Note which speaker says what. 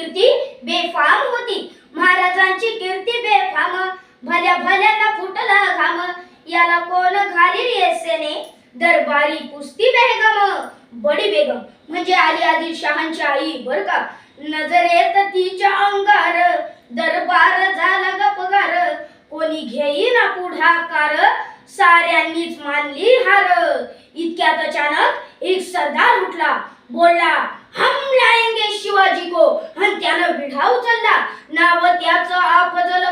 Speaker 1: कीर्ती बेफाम होती. महाराजांची कीर्ती बेफाम, भल्या भल्यांना फुटला घाम. याला कोण घालील येसेने, दरबारी कुस्ती बेगम. बडी बेगम म्हणजे आली आदिलशहांची आई बर का. नजरेत तिच्या अंगार, दरबार झाला गपगार. कोणी घेईना पुढाकार, साऱ्यांनीच मानली हार. इतक्यात अचानक एक सरदार उठला, बोलला, हम लाएंगे शिवाजी को. आणि त्यानं विढा उचलला. नाव त्याचं अफजल